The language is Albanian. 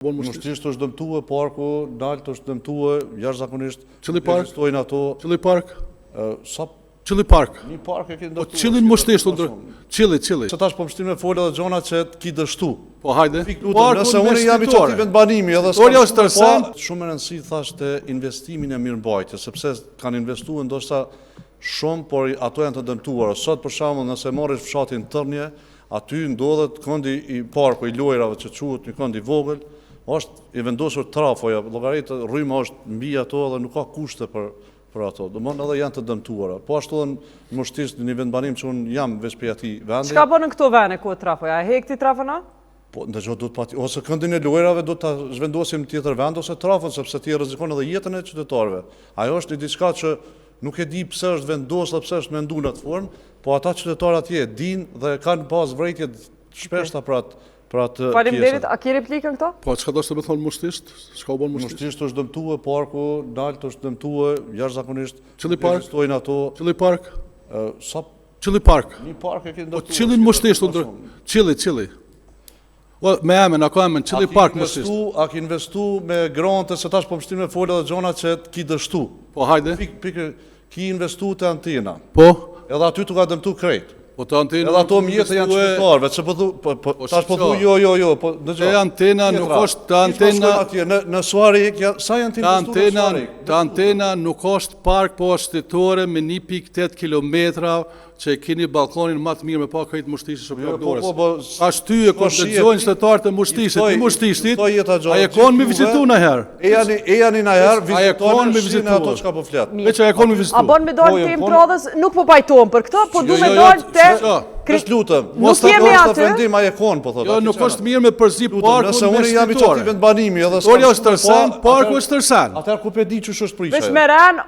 Mushtrisht është dëmtuar parku, Nalt është dëmtuar jashtëzakonisht. Cili park? Ekzistojnë ato. Cili park? Sa Cili park? një park e ke Po ndërtuar. cilin mushtrisht Cili? Se tash po mështim me folë edhe xhona që ki dështu. Po hajde. Nëse unë jam i çati vendbanimi edhe Historia është tërsen. Shumë e rëndësi thash te investimin e mirëmbajtjes, sepse kanë investuar ndoshta shumë, por ato janë të dëmtuara. Sot për shembull, nëse marrësh fshatin Tërnje, aty ndodhet këndi i parku i lojrave që quhet një kënd i vogël, është i vendosur trafoja, llogaritë rryma është mbi ato dhe nuk ka kushte për ato. Domthonë edhe janë të dëmtuara. Po ashtu edhe mushtrisht në një vendbanim që unë jam veç për atij vendi. Çka bën në këto vende ku trafoja? E hekti trafona? Po ndërgjot do të pati ose këndin e lojrave do ta zhvendosim në tjetër vend ose trafon, sepse ti rrezikon edhe jetën e qytetarëve. Ajo është një diçka që nuk e di pse është vendosur, pse është menduar në atë formë, po ata qytetarë atje dinë dhe kanë pas vërejtje shpeshta për atë pjesë. Faleminderit, a ke replikën këto? Po çka do të më thonë mushtrisht? Çka u bën mushtrisht? Mushtrisht është dëmtuar parku, Nalt është dëmtuar jashtëzakonisht. Cili park? Ekzistojnë ato. Cili park? Sa Cili park? një park e ke Po ndërtuar. cilin mushtrisht Cili? O me emën, ako emën, cili park mushtrisht? A ki investu me grante, se tash po mështim me folë edhe xhona që ki dështu. Po hajde. Ki investu te antena. Po. Edhe aty tu ka dëmtu krejt. Po të antenë. Edhe ato mjetë janë qytetarëve, që tash po thu jo, po dëgjoj. Te antena nuk është të antena. Në Suarek, sa janë të investuar në Suarek? Të antena nuk është park, po është shtetore me 1.8 kilometra që e keni balkonin më të mirë me pa krejt mushtishtë shumë plagdores. Ashtë ty e kur dëgjojnë shtetarët e mushtishtit, ti mushtishtit, a e konë me vizitu në herë? E janë në herë, vizitojnë me vizitu ato që ka po fletë. E që a e konë me vizitu? A bon me dalë të imë prodhës, nuk po pajtojmë për këto, po du me dalë të... Është lutëm, nuk jemi aty. vendim a e konë, po thotë. Jo, nuk është mirë me përzip parkun me Nëse unë jam i qati shtetore. vendbanimi edhe... Historia është tërsen, parku është tërsen. Atëherë ku pe di që është prisha. Veç me ren,